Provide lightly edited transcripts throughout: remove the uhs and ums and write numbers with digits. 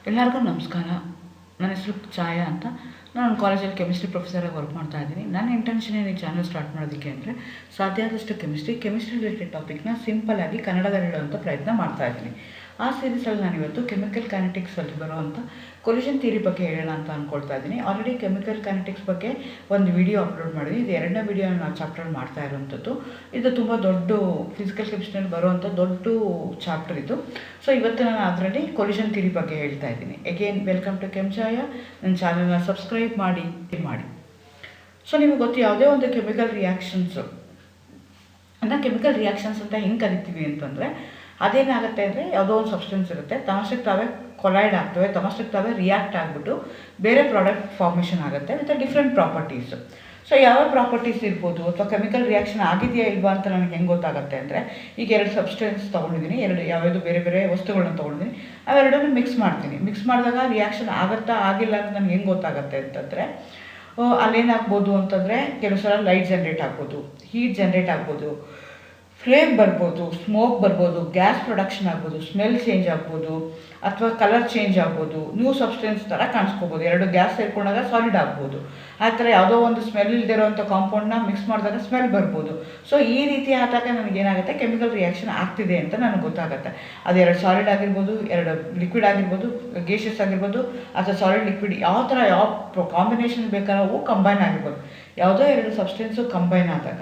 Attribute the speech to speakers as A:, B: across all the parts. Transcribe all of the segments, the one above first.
A: ಎಲ್ಲರಿಗೂ ನಮಸ್ಕಾರ. ನನ್ನ ಹೆಸರು ಛಾಯಾ ಅಂತ. ನಾನು ಕಾಲೇಜಲ್ಲಿ ಕೆಮಿಸ್ಟ್ರಿ ಪ್ರೊಫೆಸರಾಗಿ ವರ್ಕ್ ಮಾಡ್ತಾ ಇದ್ದೀನಿ. ನನ್ನ ಇಂಟೆನ್ಷನ್ ಏನು ಈ ಚಾನಲ್ ಸ್ಟಾರ್ಟ್ ಮಾಡೋದಕ್ಕೆ ಅಂದರೆ, ಸಾಧ್ಯ ಆದಷ್ಟು ಕೆಮಿಸ್ಟ್ರಿ ರಿಲೇಟೆಡ್ ಟಾಪಿಕ್ನ ಸಿಂಪಲ್ಲಾಗಿ ಕನ್ನಡದಲ್ಲಿ ಹೇಳುವಂಥ ಪ್ರಯತ್ನ ಮಾಡ್ತಾ ಇದ್ದೀನಿ. ಆ ಸೀರೀಸಲ್ಲಿ ನಾನಿವತ್ತು ಕೆಮಿಕಲ್ ಕೈನೆಟಿಕ್ಸಲ್ಲಿ ಬರುವಂಥ ಕೊಲಿಷನ್ ಥಿಯರಿ ಬಗ್ಗೆ ಹೇಳೋಣ ಅಂತ ಅಂದ್ಕೊಳ್ತಾ ಇದ್ದೀನಿ. ಆಲ್ರೆಡಿ ಕೆಮಿಕಲ್ ಕೈನೆಟಿಕ್ಸ್ ಬಗ್ಗೆ ಒಂದು ವಿಡಿಯೋ ಅಪ್ಲೋಡ್ ಮಾಡಿದ್ವಿ. ಇದು ಎರಡನೇ ವಿಡಿಯೋ ನಾವು ಚಾಪ್ಟರ್ ಮಾಡ್ತಾ ಇರೋವಂಥದ್ದು. ಇದು ತುಂಬ ದೊಡ್ಡ ಫಿಸಿಕಲ್ ಕೆಮಿಸ್ಟ್ರಿಯಲ್ಲಿ ಬರುವಂಥ ದೊಡ್ಡ ಚಾಪ್ಟರ್ ಇದು. ಸೊ ಇವತ್ತು ನಾನು ಅದರಲ್ಲಿ ಕೊಲಿಷನ್ ಥಿಯರಿ ಬಗ್ಗೆ ಹೇಳ್ತಾ ಇದ್ದೀನಿ. ಅಗೇನ್ ವೆಲ್ಕಮ್ ಟು ಕೆಮ್ಚಾಯ. ನನ್ನ ಚಾನಲ್ನ ಸಬ್ಸ್ಕ್ರೈಬ್ ಮಾಡಿ. ಸೊ ನಿಮಗೆ ಗೊತ್ತು, ಯಾವುದೇ ಒಂದು ಕೆಮಿಕಲ್ ರಿಯಾಕ್ಷನ್ಸು ಕೆಮಿಕಲ್ ರಿಯಾಕ್ಷನ್ಸ್ ಅಂತ ಹೆಂಗೆ ಕರಿತೀವಿ ಅಂತಂದರೆ, ಅದೇನಾಗುತ್ತೆ ಅಂದರೆ, ಯಾವುದೋ ಒಂದು ಸಬ್ಸ್ಟೆನ್ಸ್ ಇರುತ್ತೆ, ತಮಷ್ಟಕ್ಕೆ ತಾವೇ ಕೊಲೈಡ್ ಆಗ್ತವೆ, ತಮಷ್ಟಕ್ಕೆ ತಾವೇ ರಿಯಾಕ್ಟ್ ಆಗಿಬಿಟ್ಟು ಬೇರೆ ಪ್ರಾಡಕ್ಟ್ ಫಾರ್ಮೇಷನ್ ಆಗುತ್ತೆ ವಿತ್ ಡಿಫ್ರೆಂಟ್ ಪ್ರಾಪರ್ಟೀಸು. ಸೊ ಯಾವ ಪ್ರಾಪರ್ಟೀಸ್ ಇರ್ಬೋದು, ಅಥವಾ ಕೆಮಿಕಲ್ ರಿಯಾಕ್ಷನ್ ಆಗಿದೆಯಾ ಇಲ್ವಾ ಅಂತ ನನಗೆ ಹೆಂಗೆ ಗೊತ್ತಾಗುತ್ತೆ ಅಂದರೆ, ಈಗ ಎರಡು ಸಬ್ಸ್ಟೆನ್ಸ್ ತೊಗೊಂಡಿದ್ದೀನಿ, ಯಾವ್ಯಾವುದು ಬೇರೆ ಬೇರೆ ವಸ್ತುಗಳನ್ನ ತೊಗೊಂಡಿದ್ದೀನಿ, ಅವೆರಡನ್ನು ಮಿಕ್ಸ್ ಮಾಡ್ತೀನಿ. ಮಿಕ್ಸ್ ಮಾಡಿದಾಗ ರಿಯಾಕ್ಷನ್ ಆಗುತ್ತಾ ಆಗಿಲ್ಲ ಅಂತ ನನಗೆ ಹೆಂಗೆ ಗೊತ್ತಾಗುತ್ತೆ ಅಂತಂದರೆ, ಅಲ್ಲೇನಾಗ್ಬೋದು ಅಂತಂದರೆ, ಕೆಲವು ಸಲ ಲೈಟ್ ಜನ್ರೇಟ್ ಆಗ್ಬೋದು, ಹೀಟ್ ಜನ್ರೇಟ್ ಆಗ್ಬೋದು, ಫ್ಲೇಮ್ ಬರ್ಬೋದು, ಸ್ಮೋಕ್ ಬರ್ಬೋದು, ಗ್ಯಾಸ್ ಪ್ರೊಡಕ್ಷನ್ ಆಗ್ಬೋದು, ಸ್ಮೆಲ್ ಚೇಂಜ್ ಆಗ್ಬೋದು, ಅಥವಾ ಕಲರ್ ಚೇಂಜ್ ಆಗ್ಬೋದು, ನ್ಯೂ ಸಬ್ಸ್ಟೆನ್ಸ್ ಥರ ಕಾಣಿಸ್ಕೋಬೋದು. ಎರಡು ಗ್ಯಾಸ್ ಸೇರ್ಕೊಂಡಾಗ ಸಾಲಿಡ್ ಆಗ್ಬೋದು. ಆ ಥರ ಯಾವುದೋ ಒಂದು ಸ್ಮೆಲ್ ಇಲ್ದಿರೋಂಥ ಕಾಂಪೌಂಡ್ನ ಮಿಕ್ಸ್ ಮಾಡಿದಾಗ ಸ್ಮೆಲ್ ಬರ್ಬೋದು. ಸೊ ಈ ರೀತಿ ಆದಾಗ ನನಗೇನಾಗುತ್ತೆ, ಕೆಮಿಕಲ್ ರಿಯಾಕ್ಷನ್ ಆಗ್ತಿದೆ ಅಂತ ನನಗೆ ಗೊತ್ತಾಗುತ್ತೆ. ಅದು ಎರಡು ಸಾಲಿಡ್ ಆಗಿರ್ಬೋದು, ಎರಡು ಲಿಕ್ವಿಡ್ ಆಗಿರ್ಬೋದು, ಗೇಷಿಯಸ್ ಆಗಿರ್ಬೋದು, ಅಥವಾ ಸಾಲಿಡ್ ಲಿಕ್ವಿಡ್, ಯಾವ ಕಾಂಬಿನೇಷನ್ ಬೇಕಾದ್ರೆ ಅವು ಕಂಬೈನ್ ಆಗಿರ್ಬೋದು. ಯಾವುದೋ ಎರಡು ಸಬ್ಸ್ಟೆನ್ಸು ಕಂಬೈನ್ ಆದಾಗ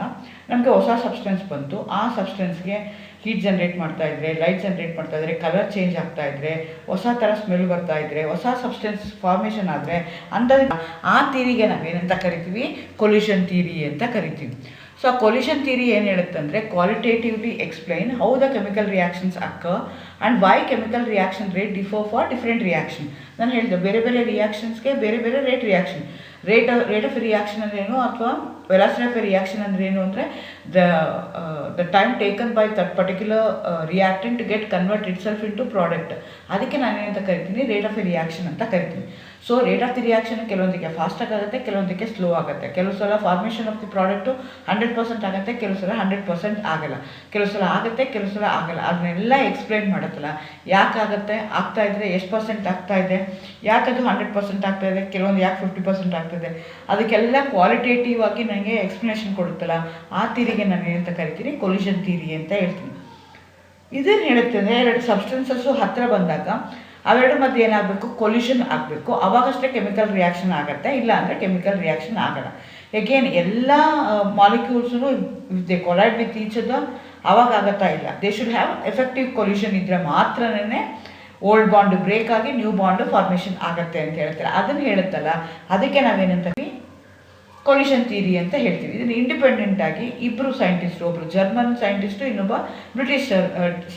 A: ನಮಗೆ ಹೊಸ ಸಬ್ಸ್ಟೆನ್ಸ್ ಬಂತು. ಆ ಸಬ್ಸ್ಟೆನ್ಸ್ಗೆ ಹೀಟ್ ಜನ್ರೇಟ್ ಮಾಡ್ತಾಯಿದ್ರೆ, ಲೈಟ್ ಜನ್ರೇಟ್ ಮಾಡ್ತಾಯಿದ್ರೆ, ಕಲರ್ ಚೇಂಜ್ ಆಗ್ತಾಯಿದ್ರೆ, ಹೊಸ ಥರ ಸ್ಮೆಲ್ ಬರ್ತಾಯಿದ್ರೆ, ಹೊಸ ಸಬ್ಸ್ಟೆನ್ಸ್ ಫಾರ್ಮೇಷನ್ ಆದರೆ ಆ ಥಿಯರಿಗೆ ನಾವೇನಂತ ಕರಿತೀವಿ, ಕೊಲಿಷನ್ ಥಿಯರಿ ಅಂತ ಕರಿತೀವಿ. ಸೊ ಆ ಕೊಲಿಷನ್ ಥಿಯರಿ ಏನು ಹೇಳುತ್ತಂದರೆ, qualitatively explain how the chemical reactions occur and why chemical reaction rate differ for different reaction. ನಾನು ಹೇಳಿದೆ, ಬೇರೆ ಬೇರೆ ರಿಯಾಕ್ಷನ್ಸ್ಗೆ ಬೇರೆ ಬೇರೆ ರೇಟ್ ಆಫ್ ರಿಯಾಕ್ಷನ್ ಅಂದ್ರೇನು, ಅಥವಾ ವೆಲಾಸಿಟಿ ಆಫ್ ರಿಯಾಕ್ಷನ್ ಅಂದ್ರೇನು ಅಂದರೆ, the time taken by that particular reactant to get convert itself into product. ಅದಕ್ಕೆ ನಾನೇನಂತ ಕರಿತೀನಿ, ರೇಟ್ ಆಫ್ ರಿಯಾಕ್ಷನ್ ಅಂತ ಕರಿತೀನಿ. So rate of the reaction ಕೆಲವೊಂದಕ್ಕೆ ಫಾಸ್ಟಾಗಿ ಆಗುತ್ತೆ, ಕೆಲವೊಂದಕ್ಕೆ ಸ್ಲೋ ಆಗುತ್ತೆ. ಕೆಲವು ಸಲ ಫಾರ್ಮೇಷನ್ ಆಫ್ ದಿ ಪ್ರಾಡಕ್ಟು 100% ಆಗುತ್ತೆ, ಕೆಲವು ಸಲ 100% ಆಗಲ್ಲ. ಕೆಲವು ಸಲ ಆಗುತ್ತೆ, ಕೆಲವು ಸಲ ಆಗಲ್ಲ. ಅದನ್ನೆಲ್ಲ ಎಕ್ಸ್ಪ್ಲೈನ್ ಮಾಡುತ್ತಲ್ಲ, ಯಾಕಾಗುತ್ತೆ, ಆಗ್ತಾಯಿದ್ರೆ ಎಷ್ಟು ಪರ್ಸೆಂಟ್ ಆಗ್ತಾಯಿದೆ, ಯಾಕದು 100% ಆಗ್ತಾಯಿದೆ, ಕೆಲವೊಂದು ಯಾಕೆ 50% ಆಗ್ತಾಯಿದೆ, ಅದಕ್ಕೆಲ್ಲ ಕ್ವಾಲಿಟೇಟಿವ್ ಆಗಿ ನನಗೆ ಎಕ್ಸ್ಪ್ಲನೇಷನ್ ಕೊಡುತ್ತಲ್ಲ, ಆ ಥಿಯರಿಗೆ ನಾನು ಏನಂತ ಕರಿತೀನಿ, ಕೊಲಿಷನ್ ಥಿಯರಿ ಅಂತ ಹೇಳ್ತೀನಿ. ಇದೇನು ಹೇಳುತ್ತೆ ಅಂದರೆ, ಎರಡು ಸಬ್ಸ್ಟೆನ್ಸಸ್ಸು ಹತ್ತಿರ ಬಂದಾಗ ಅವೆರಡು ಮಧ್ಯೆ ಏನಾಗಬೇಕು, ಕೊಲಿಷನ್ ಆಗಬೇಕು. ಅವಾಗಷ್ಟೇ ಕೆಮಿಕಲ್ ರಿಯಾಕ್ಷನ್ ಆಗುತ್ತೆ, ಇಲ್ಲ ಅಂದರೆ ಕೆಮಿಕಲ್ ರಿಯಾಕ್ಷನ್ ಆಗಲ್ಲ. ಎಗೇನ್ ಎಲ್ಲ ಮಾಲಿಕ್ಯೂಲ್ಸೂ they collide with each other, ಅವಾಗ ಆಗುತ್ತಾ ಇಲ್ಲ. They should have effective collision ಇದ್ದರೆ ಮಾತ್ರನೇ ಓಲ್ಡ್ ಬಾಂಡ್ ಬ್ರೇಕ್ ಆಗಿ ನ್ಯೂ ಬಾಂಡ್ ಫಾರ್ಮೇಷನ್ ಆಗುತ್ತೆ ಅಂತ ಹೇಳ್ತಾರೆ. ಅದನ್ನು ಹೇಳುತ್ತಲ್ಲ, ಅದಕ್ಕೆ ನಾವೇನಂತೀವಿ, ಕೊಲಿಷನ್ ಥಿಯರಿ ಅಂತ ಹೇಳ್ತೀವಿ. ಇದನ್ನು ಇಂಡಿಪೆಂಡೆಂಟ್ ಆಗಿ ಇಬ್ಬರು ಸೈಂಟಿಸ್ಟು, ಒಬ್ಬರು ಜರ್ಮನ್ ಸೈಂಟಿಸ್ಟು, ಇನ್ನೊಬ್ಬ ಬ್ರಿಟಿಷ್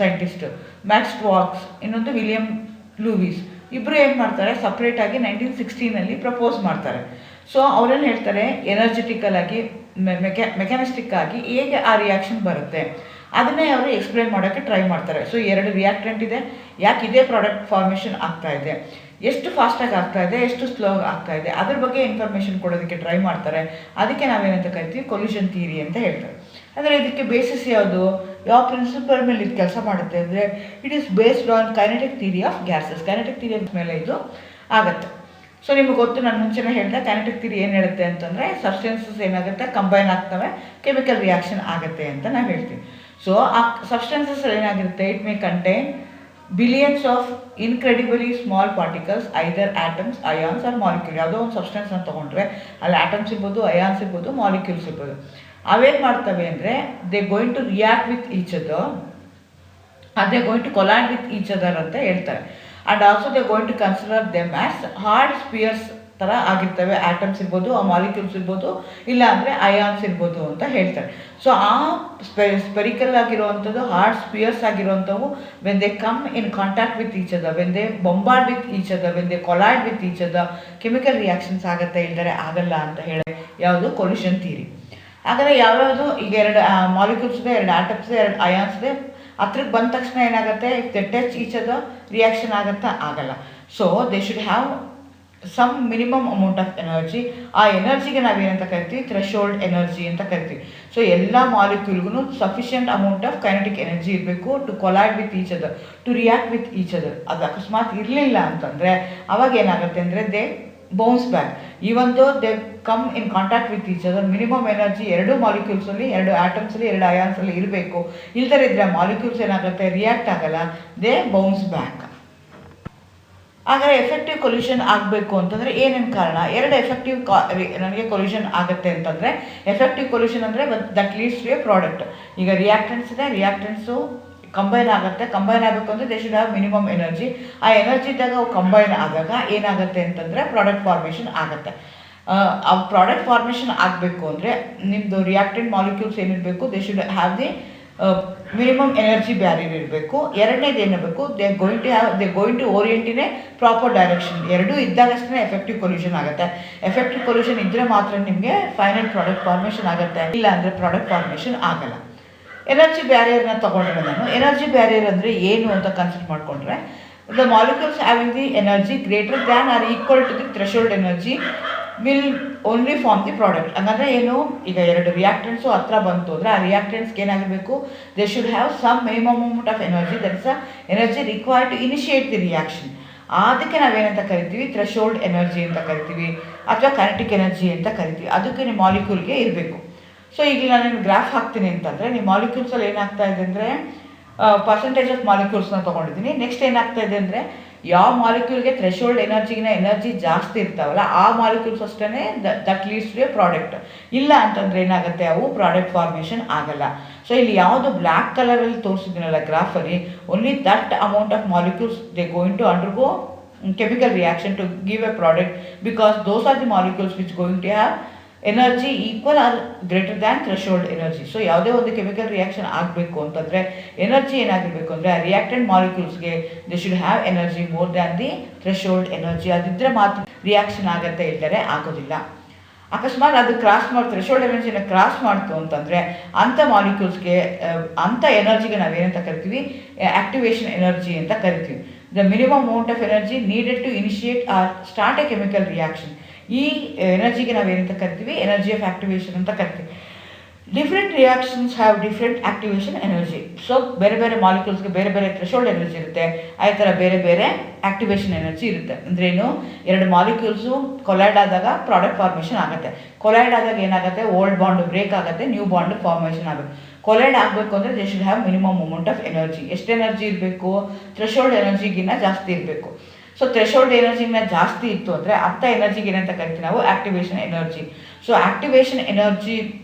A: ಸೈಂಟಿಸ್ಟು, ಮ್ಯಾಕ್ಸ್ ವಾಕ್ಸ್, ಇನ್ನೊಂದು ವಿಲಿಯಂ ಲೂವಿಸ್, ಇಬ್ಬರು ಏನು ಮಾಡ್ತಾರೆ, ಸಪ್ರೇಟಾಗಿ 1916 ಪ್ರಪೋಸ್ ಮಾಡ್ತಾರೆ. ಸೊ ಅವರೇನು ಹೇಳ್ತಾರೆ, ಎನರ್ಜೆಟಿಕಲ್ ಆಗಿ ಮೆಕ್ಯಾನಿಸ್ಟಿಕ್ ಆಗಿ ಹೇಗೆ ಆ ರಿಯಾಕ್ಷನ್ ಬರುತ್ತೆ ಅದನ್ನೇ ಅವರು ಎಕ್ಸ್ಪ್ಲೈನ್ ಮಾಡೋಕ್ಕೆ ಟ್ರೈ ಮಾಡ್ತಾರೆ. ಸೊ ಎರಡು ರಿಯಾಕ್ಟೆಂಟ್ ಇದೆ, ಯಾಕೆ ಇದೇ ಪ್ರಾಡಕ್ಟ್ ಫಾರ್ಮೇಷನ್ ಆಗ್ತಾ ಇದೆ, ಎಷ್ಟು ಫಾಸ್ಟಾಗಿ ಆಗ್ತಾ ಇದೆ, ಎಷ್ಟು ಸ್ಲೋ ಆಗ್ತಾ ಇದೆ, ಅದ್ರ ಬಗ್ಗೆ ಇನ್ಫಾರ್ಮೇಷನ್ ಕೊಡೋದಕ್ಕೆ ಟ್ರೈ ಮಾಡ್ತಾರೆ. ಅದಕ್ಕೆ ನಾವೇನಂತ ಕರಿತೀವಿ, ಕೊಲಿಷನ್ ಥಿಯರಿ ಅಂತ ಹೇಳ್ತಾರೆ. ಅಂದರೆ ಇದಕ್ಕೆ ಬೇಸಿಸ್ ಯಾವುದು, ಯಾವ ಪ್ರಿನ್ಸಿಪಲ್ ಮೇಲೆ ಇದು ಕೆಲಸ ಮಾಡುತ್ತೆ ಅಂದರೆ, it is based on kinetic theory of gases. Kinetic theory ಮೇಲೆ ಇದು ಆಗುತ್ತೆ. ಸೊ ನಿಮಗೆ ಗೊತ್ತು, ನಾನು ಮುಂಚೆನೇ ಹೇಳಿದೆ, ಕೈನೆಟಿಕ್ ಥಿಯರಿ ಏನು ಹೇಳುತ್ತೆ ಅಂತಂದರೆ, ಸಬ್ಸ್ಟೆನ್ಸಸ್ ಏನಾಗುತ್ತೆ, ಕಂಬೈನ್ ಆಗ್ತವೆ, ಕೆಮಿಕಲ್ ರಿಯಾಕ್ಷನ್ ಆಗುತ್ತೆ ಅಂತ ನಾವು ಹೇಳ್ತೀವಿ. ಸೊ ಆ ಸಬ್ಸ್ಟೆನ್ಸಸ್ ಏನಾಗಿರುತ್ತೆ, it may contain billions of incredibly small particles, either atoms, ions or molecule. ಯಾವುದೋ ಒಂದು ಸಬ್ಸ್ಟೆನ್ಸ್ನ ತೊಗೊಂಡ್ರೆ ಅಲ್ಲಿ ಆಟಮ್ಸ್ ಇರ್ಬೋದು, ಅಯಾನ್ಸ್ ಇರ್ಬೋದು, ಮಾಲಿಕ್ಯೂಲ್ಸ್ ಇರ್ಬೋದು. ಅವೇನು ಮಾಡ್ತವೆ ಅಂದರೆ, they going to react with each other, they going to collide with each other ಅಂತ ಹೇಳ್ತಾರೆ. And also they going to consider them as hard spheres ಥರ ಆಗಿರ್ತವೆ. ಆಟಮ್ಸ್ ಇರ್ಬೋದು, ಆ ಮಾಲಿಕ್ಯೂಲ್ಸ್ ಇರ್ಬೋದು, ಇಲ್ಲ ಅಂದರೆ ಅಯಾನ್ಸ್ ಇರ್ಬೋದು ಅಂತ ಹೇಳ್ತಾರೆ. ಸೊ ಆ ಸ್ಪೆರಿಕಲ್ ಆಗಿರುವಂಥದ್ದು, ಹಾರ್ಡ್ ಸ್ಪಿಯರ್ಸ್ ಆಗಿರುವಂಥವು, when they come in contact with each other, when they bombard with each other, when they collide with each other, chemical reactions ಆಗುತ್ತೆ, ಇಲ್ದರೆ ಆಗಲ್ಲ ಅಂತ ಹೇಳಿ ಯಾವುದು, ಕೊಲಿಷನ್ ಥಿಯರಿ. ಹಾಗಾದರೆ ಯಾವ್ಯಾವುದು, ಈಗ ಎರಡು ಮಾಲಿಕ್ಯೂಲ್ಸ್ ಇದೆ, ಎರಡು ಆಟಮ್ಸ್ ಇದೆ, ಎರಡು ಅಯಾನ್ಸ್ ಇದೆ, ಹತ್ರಕ್ಕೆ ಬಂದ ತಕ್ಷಣ ಏನಾಗುತ್ತೆ, if they touch each other reaction ಆಗುತ್ತಾ, ಆಗಲ್ಲ. So they should have some minimum amount of energy. ಆ ಎನರ್ಜಿಗೆ ನಾವೇನಂತ ಕರಿತೀವಿ, ಥ್ರೆಶೋಲ್ಡ್ ಎನರ್ಜಿ ಅಂತ ಕರಿತೀವಿ. ಸೊ ಎಲ್ಲ ಮಾಲಿಕ್ಯೂಲ್ಗೂ sufficient amount of kinetic energy ಇರಬೇಕು to collide with each other, to react with each other. ಅದು ಅಕಸ್ಮಾತ್ ಇರಲಿಲ್ಲ ಅಂತಂದರೆ ಅವಾಗ ಏನಾಗುತ್ತೆ ಅಂದರೆ they bounce back. Even though they come in contact with each other, minimum energy ಎರಡು ಮಾಲಿಕ್ಯೂಲ್ಸಲ್ಲಿ, ಎರಡು ಆಟಮ್ಸಲ್ಲಿ, ಎರಡು ಅಯಾನ್ಸಲ್ಲಿ ಇರಬೇಕು. ಇಲ್ದರೆ ಇದ್ದರೆ ಮಾಲಿಕ್ಯೂಲ್ಸ್ ಏನಾಗುತ್ತೆ, ರಿಯಾಕ್ಟ್ ಆಗಲ್ಲ, ದೇ ಬೌನ್ಸ್ ಬ್ಯಾಕ್. ಹಾಗಾದರೆ ಎಫೆಕ್ಟಿವ್ ಕೊಲ್ಯೂಷನ್ ಆಗಬೇಕು ಅಂತಂದರೆ ಏನೇನು ಕಾರಣ? ಎರಡು ಎಫೆಕ್ಟಿವ್ ನನಗೆ ಕೊಲ್ಯೂಷನ್ ಆಗುತ್ತೆ ಅಂತಂದರೆ, ಎಫೆಕ್ಟಿವ್ ಕೊಲ್ಯೂಷನ್ ಅಂದರೆ that leads to a product. ಈಗ ರಿಯಾಕ್ಟೆಂಟ್ಸ್ ಇದೆ, ರಿಯಾಕ್ಟೆಂಟ್ಸು ಕಂಬೈನ್ ಆಗುತ್ತೆ. ಕಂಬೈನ್ ಆಗಬೇಕು ಅಂದರೆ they should have minimum energy. ಆ ಎನರ್ಜಿ ಇದ್ದಾಗ ಅವು ಕಂಬೈನ್ ಆದಾಗ ಏನಾಗುತ್ತೆ ಅಂತಂದರೆ ಪ್ರಾಡಕ್ಟ್ ಫಾರ್ಮೇಷನ್ ಆಗುತ್ತೆ. ಆ ಪ್ರಾಡಕ್ಟ್ ಫಾರ್ಮೇಷನ್ ಆಗಬೇಕು ಅಂದರೆ ನಿಮ್ಮದು ರಿಯಾಕ್ಟೆಂಟ್ ಮಾಲಿಕ್ಯೂಲ್ಸ್ ಏನಿರಬೇಕು, they should have the minimum energy barrier ಇರಬೇಕು. ಎರಡನೇದು ಏನಿರಬೇಕು, they going to orient in a proper direction. ಎರಡೂ ಇದ್ದಾಗಷ್ಟೇ ಎಫೆಕ್ಟಿವ್ ಕೊಲ್ಯೂಷನ್ ಆಗುತ್ತೆ. ಎಫೆಕ್ಟಿವ್ ಕೊಲ್ಯೂಷನ್ ಇದ್ದರೆ ಮಾತ್ರ ನಿಮಗೆ ಫೈನಲ್ ಪ್ರಾಡಕ್ಟ್ ಫಾರ್ಮೇಷನ್ ಆಗುತ್ತೆ, ಇಲ್ಲ ಅಂದರೆ ಪ್ರಾಡಕ್ಟ್ ಫಾರ್ಮೇಷನ್ ಆಗಲ್ಲ. ಎನರ್ಜಿ ಬ್ಯಾರಿಯರ್ನ ತೊಗೊಂಡ್ರೆ ನಾನು ಎನರ್ಜಿ ಬ್ಯಾರಿಯರ್ ಅಂದರೆ ಏನು ಅಂತ ಕನ್ಸಿಡರ್ ಮಾಡಿಕೊಂಡ್ರೆ, the molecules having the energy greater than or equal to the threshold energy will only form the product. ಹಂಗಂದರೆ ಏನು, ಈಗ ಎರಡು ರಿಯಾಕ್ಟೆಂಟ್ಸು ಹತ್ರ ಬಂತು ಅಂದರೆ ಆ ರಿಯಾಕ್ಟೆಂಟ್ಸ್ಗೆ ಏನಾಗಿರಬೇಕು, they should have some minimum amount of energy, that is a energy required to initiate the reaction. ಅದಕ್ಕೆ ನಾವೇನಂತ ಕರಿತೀವಿ, ಥ್ರೆಶೋಲ್ಡ್ ಎನರ್ಜಿ ಅಂತ ಕರಿತೀವಿ, ಅಥವಾ ಕೈನೆಟಿಕ್ ಎನರ್ಜಿ ಅಂತ ಕರಿತೀವಿ. ಅದಕ್ಕೆ ನಿಮ್ಮ ಮಾಲಿಕ್ಯೂಲ್ಗೆ ಇರಬೇಕು. ಸೊ ಈಗ ನಾನು ನಿಮ್ಗೆ ಗ್ರಾಫ್ ಹಾಕ್ತೀನಿ ಅಂತಂದರೆ, ನಿಮ್ಮ ಮಾಲಿಕ್ಯೂಲ್ಸಲ್ಲಿ ಏನಾಗ್ತಾ ಇದೆ ಅಂದರೆ ಪರ್ಸೆಂಟೇಜ್ ಆಫ್ ಮಾಲಿಕ್ಯೂಲ್ಸ್ನ ತೊಗೊಂಡಿದ್ದೀನಿ. ನೆಕ್ಸ್ಟ್ ಏನಾಗ್ತಾ ಇದೆ ಅಂದರೆ, ಯಾವ ಮಾಲಿಕ್ಯೂಲ್ಗೆ ಥ್ರೆಶೋಲ್ಡ್ ಎನರ್ಜಿಗಿನ ಎನರ್ಜಿ ಜಾಸ್ತಿ ಇರ್ತಾವಲ್ಲ ಆ ಮಾಲಿಕ್ಯೂಲ್ಸ್ ಅಷ್ಟೇ that leads to a product. ಇಲ್ಲ ಅಂತಂದರೆ ಏನಾಗುತ್ತೆ, ಅವು ಪ್ರಾಡಕ್ಟ್ ಫಾರ್ಮೇಷನ್ ಆಗಲ್ಲ. ಸೊ ಇಲ್ಲಿ ಯಾವುದು ಬ್ಲ್ಯಾಕ್ ಕಲರಲ್ಲಿ ತೋರಿಸಿದ್ದೀನಲ್ಲ ಗ್ರಾಫಲ್ಲಿ, only that amount of molecules they going to undergo chemical reaction to give a product, because those are the molecules which going to have energy equal or greater than threshold energy. So ಯಾವುದೇ ಒಂದು chemical reaction ಆಗಬೇಕು ಅಂತಂದರೆ energy ಏನಾಗಿರಬೇಕು ಅಂದರೆ, ಆ reactant ಮಾಲಿಕ್ಯೂಲ್ಸ್ಗೆ they should have energy more than the threshold energy. ಅದಿದ್ದರೆ ಮಾತ್ರ ರಿಯಾಕ್ಷನ್ ಆಗುತ್ತೆ, ಇಲ್ಲದೆ ಆಗೋದಿಲ್ಲ. ಅಕಸ್ಮಾತ್ ಅದು ಕ್ರಾಸ್ ಮಾಡಿ ಥ್ರೆಶೋಲ್ಡ್ ಎನರ್ಜಿನ ಕ್ರಾಸ್ ಮಾಡ್ತು ಅಂತಂದರೆ ಅಂಥ ಮಾಲಿಕ್ಯೂಲ್ಸ್ಗೆ ಅಂಥ ಎನರ್ಜಿಗೆ ನಾವೇನಂತ ಕರಿತೀವಿ, ಆಕ್ಟಿವೇಶನ್ ಎನರ್ಜಿ ಅಂತ ಕರಿತೀವಿ. The minimum amount of energy needed to initiate or start a chemical reaction. ಈ ಎನರ್ಜಿಗೆ ನಾವೇನಂತ ಕರಿತೀವಿ, ಎನರ್ಜಿ ಆಫ್ ಆಕ್ಟಿವೇಶನ್ ಅಂತ ಕರಿತೀವಿ. Different reactions have different activation energy. So ಬೇರೆ ಬೇರೆ ಮಾಲಿಕ್ಯೂಲ್ಸ್ಗೆ ಬೇರೆ ಬೇರೆ ಥ್ರೆಶೋಲ್ಡ್ ಎನರ್ಜಿ ಇರುತ್ತೆ, ಅದೇ ಥರ ಬೇರೆ ಬೇರೆ ಆಕ್ಟಿವೇಶನ್ ಎನರ್ಜಿ ಇರುತ್ತೆ. ಅಂದ್ರೇನು, ಎರಡು ಮಾಲಿಕ್ಯೂಲ್ಸು ಕೊಲೈಡ್ ಆದಾಗ ಪ್ರಾಡಕ್ಟ್ ಫಾರ್ಮೇಷನ್ ಆಗುತ್ತೆ. ಕೊಲೈಡ್ ಆದಾಗ ಏನಾಗುತ್ತೆ, ಓಲ್ಡ್ ಬಾಂಡ್ ಬ್ರೇಕ್ ಆಗುತ್ತೆ, ನ್ಯೂ ಬಾಂಡ್ ಫಾರ್ಮೇಷನ್ ಆಗುತ್ತೆ. ಕೊಲೈಡ್ ಆಗಬೇಕು ಅಂದರೆ they should have minimum amount of energy. ಎಷ್ಟು ಎನರ್ಜಿ ಇರಬೇಕು, ಥ್ರೆಶೋಲ್ಡ್ ಎನರ್ಜಿಗಿನ್ನ ಜಾಸ್ತಿ ಇರಬೇಕು. ಸೊ ಥ್ರೆಶೋಲ್ಡ್ ಎನರ್ಜಿಗಿನ್ನ ಜಾಸ್ತಿ ಇತ್ತು ಅಂದರೆ ಅಂಥ ಎನರ್ಜಿಗೆ ಏನಂತ ಕರಿತೀವಿ ನಾವು, activation energy. So activation energy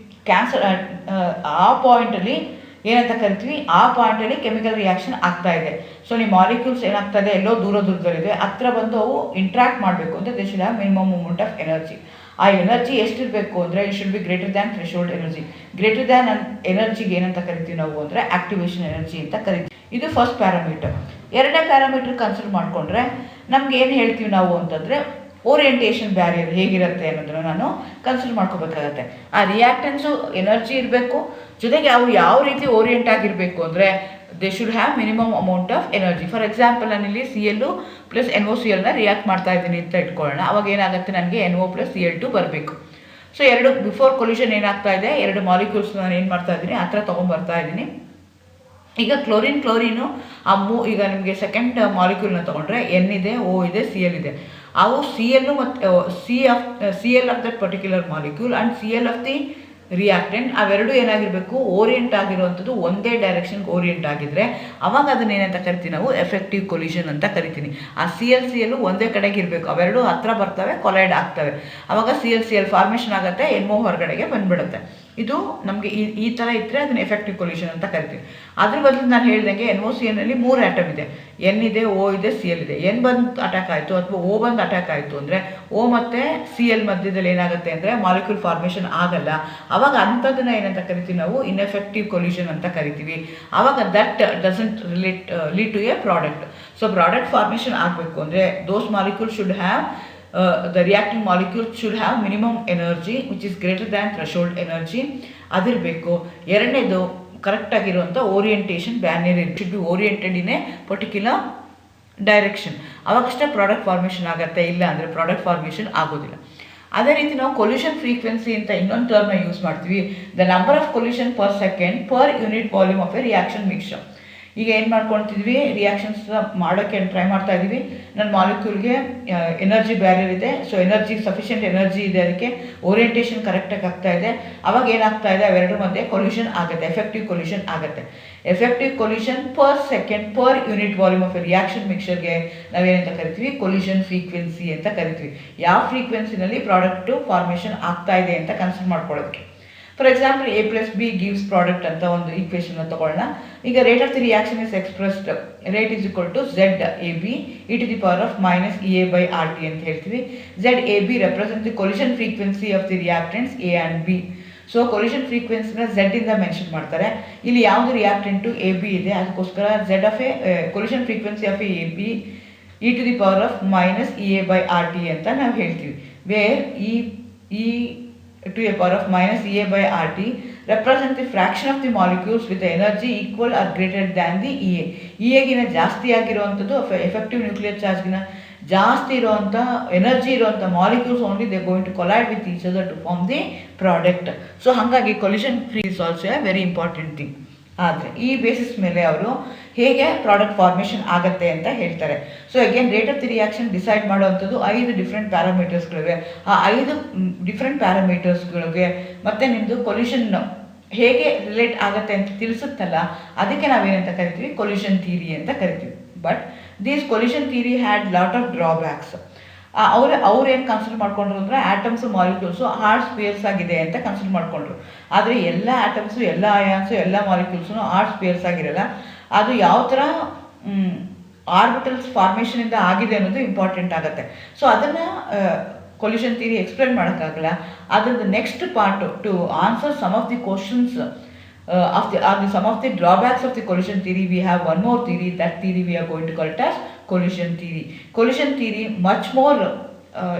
A: cancer ಆ ಪಾಯಿಂಟಲ್ಲಿ ಏನಂತ ಕರಿತೀವಿ, ಆ ಪಾಯಿಂಟಲ್ಲಿ ಕೆಮಿಕಲ್ ರಿಯಾಕ್ಷನ್ ಆಗ್ತಾ ಇದೆ. ಸೊ ನಿಮ್ಮ ಮಾಲಿಕ್ಯೂಲ್ಸ್ ಏನಾಗ್ತಾ ಇದೆ, ಎಲ್ಲೋ ದೂರದಲ್ಲಿದೆ, ಹತ್ರ ಬಂದು ಅವು ಇಂಟ್ರಾಕ್ಟ್ ಮಾಡಬೇಕು ಅಂದರೆ they should have minimum amount of energy. ಆ ಎನರ್ಜಿ ಎಷ್ಟಿರಬೇಕು ಅಂದರೆ it should be greater than threshold energy. Greater than ಎನರ್ಜಿಗೆ ಏನಂತ ಕರಿತೀವಿ ನಾವು ಅಂದರೆ ಆಕ್ಟಿವೇಶನ್ ಎನರ್ಜಿ ಅಂತ ಕರಿತೀವಿ. ಇದು ಫಸ್ಟ್ ಪ್ಯಾರಾಮೀಟರ್. ಎರಡನೇ ಪ್ಯಾರಾಮೀಟರ್ ಕನ್ಸಿಡರ್ ಮಾಡಿಕೊಂಡ್ರೆ ನಮ್ಗೆ ಏನು ಹೇಳ್ತೀವಿ ನಾವು ಅಂತಂದರೆ, ಓರಿಯೆಂಟೇಷನ್ ಬ್ಯಾರಿಯರ್ ಹೇಗಿರುತ್ತೆ ಅನ್ನೋದನ್ನು ನಾನು ಕನ್ಸಿಡರ್ ಮಾಡ್ಕೋಬೇಕಾಗತ್ತೆ. ಆ ರಿಯಾಕ್ಟೆನ್ಸು ಎನರ್ಜಿ ಇರಬೇಕು, ಜೊತೆಗೆ ಅವು ಯಾವ ರೀತಿ ಓರಿಯೆಂಟ್ ಆಗಿರಬೇಕು ಅಂದರೆ they should have minimum amount of energy. For example ನಾನಿಲ್ಲಿ CL ಪ್ಲಸ್ NOCLನ ರಿಯಾಕ್ಟ್ ಮಾಡ್ತಾ ಇದ್ದೀನಿ ಅಂತ ಇಟ್ಕೊಳ್ಳೋಣ. ಅವಾಗ ಏನಾಗುತ್ತೆ, ನನಗೆ NO ಪ್ಲಸ್ Cl2 ಬರಬೇಕು. ಸೊ ಎರಡು ಬಿಫೋರ್ ಕೊಲ್ಯೂಷನ್ ಏನಾಗ್ತಾ ಇದೆ, ಎರಡು ಮಾಲಿಕ್ಯೂಲ್ಸ್ ನಾನು ಏನು ಮಾಡ್ತಾ ಇದ್ದೀನಿ, ಹತ್ರ ತೊಗೊಂಡ್ಬರ್ತಾ ಇದ್ದೀನಿ. ಈಗ ಕ್ಲೋರಿನು ಈಗ ನಿಮಗೆ ಸೆಕೆಂಡ್ ಮಾಲಿಕ್ಯೂಲ್ನ ತೊಗೊಂಡ್ರೆ N ಇದೆ, O ಇದೆ, Cl ಇದೆ. ಅವು CL ಮತ್ತು CL of that particular molecule and CL of the reactant ಅವೆರಡು ಏನಾಗಿರಬೇಕು, ಓರಿಯೆಂಟ್ ಆಗಿರುವಂಥದ್ದು ಒಂದೇ ಡೈರೆಕ್ಷನ್ಗೆ ಓರಿಯೆಂಟ್ ಆಗಿದ್ದರೆ ಅವಾಗ ಅದನ್ನ ಏನಂತ ಕರಿತೀವಿ ನಾವು, ಎಫೆಕ್ಟಿವ್ ಕೊಲ್ಯೂಷನ್ ಅಂತ ಕರಿತೀನಿ. ಆ CL ಒಂದೇ ಕಡೆಗೆ ಇರಬೇಕು, ಅವೆರಡು ಹತ್ರ ಬರ್ತವೆ, ಕೊಲೈಡ್ ಆಗ್ತವೆ. ಆವಾಗ CL ಫಾರ್ಮೇಷನ್ ಆಗುತ್ತೆ, NO ಹೊರಗಡೆಗೆ ಬಂದುಬಿಡುತ್ತೆ. ಇದು ನಮಗೆ ಈ ಥರ ಇದ್ದರೆ ಅದನ್ನ ಎಫೆಕ್ಟಿವ್ ಕೊಲ್ಯೂಷನ್ ಅಂತ ಕರಿತೀವಿ. ಅದ್ರ ಬದಲು ನಾನು ಹೇಳ್ದಂಗೆ NOCLನಲ್ಲಿ 3 ಆಟಮ್ ಇದೆ, N ಇದೆ, O ಇದೆ, Cl ಇದೆ. N ಬಂದು ಅಟ್ಯಾಕ್ ಆಯಿತು ಅಥವಾ O ಬಂದು ಅಟ್ಯಾಕ್ ಆಯಿತು ಅಂದರೆ O ಮತ್ತು Cl ಮಧ್ಯದಲ್ಲಿ ಏನಾಗುತ್ತೆ ಅಂದರೆ ಮಾಲಿಕ್ಯೂಲ್ ಫಾರ್ಮೇಷನ್ ಆಗಲ್ಲ. ಆವಾಗ ಅಂಥದ್ದನ್ನು ಏನಂತ ಕರಿತೀವಿ ನಾವು, ಇನ್ಎಫೆಕ್ಟಿವ್ ಕೊಲ್ಯೂಷನ್ ಅಂತ ಕರಿತೀವಿ. ಆವಾಗ that doesn't lead to a product. So product formation ಆಗಬೇಕು ಅಂದರೆ those molecule should have the reacting molecule should have minimum energy which is greater than threshold energy ಅದಿರಬೇಕು. ಎರಡನೇದು ಕರೆಕ್ಟ್ ಆಗಿರುವಂಥ orientation barrier should be oriented in a particular direction, ಅವಾಗಷ್ಟೇ product formation ಆಗುತ್ತೆ, ಇಲ್ಲ ಅಂದರೆ product formation ಆಗೋದಿಲ್ಲ. ಅದೇ ರೀತಿ ನಾವು ಕೊಲ್ಯೂಷನ್ ಫ್ರೀಕ್ವೆನ್ಸಿ ಅಂತ ಇನ್ನೊಂದು ಟರ್ಮ್ನ ಯೂಸ್ ಮಾಡ್ತೀವಿ, the number of collusion per second per unit volume of a reaction mixture. ಈಗ ಏನು ಮಾಡ್ಕೊಳ್ತಿದ್ವಿ, ರಿಯಾಕ್ಷನ್ಸ್ ಮಾಡೋಕ್ಕೆ ಟ್ರೈ ಮಾಡ್ತಾ ಇದ್ದೀವಿ. ನನ್ನ ಮಾಲಿಕ್ಯೂಲ್ಗೆ ಎನರ್ಜಿ ಬ್ಯಾರಿಯರ್ ಇದೆ, ಸೊ ಎನರ್ಜಿ ಸಫಿಷಿಯೆಂಟ್ ಎನರ್ಜಿ ಇದೆ, ಅದಕ್ಕೆ ಓರಿಯೆಂಟೇಷನ್ ಕರೆಕ್ಟಾಗಿ ಆಗ್ತಾ ಇದೆ. ಅವಾಗ ಏನಾಗ್ತಾ ಇದೆ, ಅವೆರಡರ ಮಧ್ಯೆ ಕೊಲ್ಯೂಷನ್ ಆಗುತ್ತೆ, ಎಫೆಕ್ಟಿವ್ ಕೊಲ್ಯೂಷನ್ ಆಗುತ್ತೆ. Effective collision per second per unit volume of a reaction ಮಿಕ್ಸ್ಚರ್ಗೆ ನಾವೇನಂತ ಕರಿತೀವಿ, ಕೊಲ್ಯೂಷನ್ ಫ್ರೀಕ್ವೆನ್ಸಿ ಅಂತ ಕರಿತೀವಿ. ಯಾವ ಫ್ರೀಕ್ವೆನ್ಸಿನಲ್ಲಿ ಪ್ರಾಡಕ್ಟು ಫಾರ್ಮೇಷನ್ ಆಗ್ತಾ ಇದೆ ಅಂತ ಕನ್ಸಿಡರ್ ಮಾಡ್ಕೊಳ್ಳೋದಕ್ಕೆ. For example A+B gives product ಅಂತ ಒಂದು ಈಕ್ವೇಷನ್ ತಗೊಳ್ಳೋಣ. ಈಗ rate of the reaction is expressed, rate is equal to ZAB e⁻⁻RT ಅಂತ ಹೇಳ್ತೀವಿ. ZAB represent the collision frequency of the reactants A and B. So collision ಫ್ರೀಕ್ವೆನ್ಸಿನ Z ಇಂದ mention ಮಾಡ್ತಾರೆ. ಇಲ್ಲಿ ಯಾವುದು ರಿಯಾಕ್ಟೆಂಟು AB ಇದೆ, ಅದಕ್ಕೋಸ್ಕರ collusion frequency of AB e⁻⁻RT ಅಂತ ನಾವು ಹೇಳ್ತೀವಿ. Where e⁻⁻RT represent the fraction of the molecules with the energy equal or greater than the EA. EAಗಿನ ಜಾಸ್ತಿ ಆಗಿರುವಂಥದ್ದು ಎಫೆಕ್ಟಿವ್ ನ್ಯೂಕ್ಲಿಯರ್ ಚಾರ್ಜ್ಗಿನ ಜಾಸ್ತಿ ಇರುವಂಥ ಎನರ್ಜಿ ಇರುವಂಥ molecules only they going to collide with each other to form the product. So ಹಾಗಾಗಿ collision free is also a very important thing. ಆದರೆ ಈ ಬೇಸಿಸ್ ಮೇಲೆ ಅವರು ಹೇಗೆ ಪ್ರಾಡಕ್ಟ್ ಫಾರ್ಮೇಷನ್ ಆಗುತ್ತೆ ಅಂತ ಹೇಳ್ತಾರೆ. So again rate of the reaction decide ಮಾಡುವಂಥದ್ದು 5 ಡಿಫ್ರೆಂಟ್ ಪ್ಯಾರಾಮೀಟರ್ಸ್ಗಳಿವೆ. ಆ 5 ಡಿಫ್ರೆಂಟ್ ಪ್ಯಾರಾಮೀಟರ್ಸ್ಗಳಿಗೆ ಮತ್ತು ನಿಮ್ಮದು ಕೊಲ್ಯೂಷನ್ ಹೇಗೆ ರಿಲೇಟ್ ಆಗುತ್ತೆ ಅಂತ ತಿಳಿಸುತ್ತಲ್ಲ, ಅದಕ್ಕೆ ನಾವೇನಂತ ಕರಿತೀವಿ, ಕೊಲ್ಯೂಷನ್ ಥಿಯರಿ ಅಂತ ಕರಿತೀವಿ. But these collusion theory had lot of drawbacks. ಅವ್ರು ಏನು ಕನ್ಸಿಡರ್ ಮಾಡ್ಕೊಂಡ್ರು ಅಂದರೆ ಆಟಮ್ಸು ಮಾಲಿಕ್ಯೂಲ್ಸು ಹಾರ್ಡ್ ಸ್ಪೇರ್ಸ್ ಆಗಿದೆ ಅಂತ ಕನ್ಸಿಡರ್ ಮಾಡ್ಕೊಂಡ್ರು. ಆದರೆ ಎಲ್ಲ ಆಟಮ್ಸು, ಎಲ್ಲ ಅಯಾನ್ಸು, ಎಲ್ಲ ಮಾಲಿಕ್ಯೂಲ್ಸು ಹಾರ್ಡ್ ಸ್ಪೇರ್ಸ್ ಆಗಿರಲ್ಲ. ಅದು ಯಾವ ಥರ ಆರ್ಬಿಟಲ್ಸ್ ಫಾರ್ಮೇಷನಿಂದ ಆಗಿದೆ ಅನ್ನೋದು ಇಂಪಾರ್ಟೆಂಟ್ ಆಗುತ್ತೆ. ಸೊ ಅದನ್ನು ಕೊಲ್ಯೂಷನ್ ಥಿಯರಿ ಎಕ್ಸ್ಪ್ಲೇನ್ ಮಾಡೋಕ್ಕಾಗಲ್ಲ. ಅದರದ್ದು next part to answer some of the questions some of the drawbacks of the collision theory, we have one more theory. That theory we are going to call it as collision theory. Collision theory much more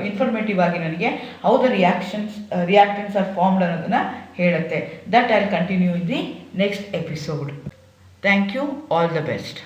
A: informative ಆಗಿ ನನಗೆ how the reactants are formed ಅನ್ನೋದನ್ನ ಹೇಳುತ್ತೆ. That I'll continue in the next episode. Thank you. All the best.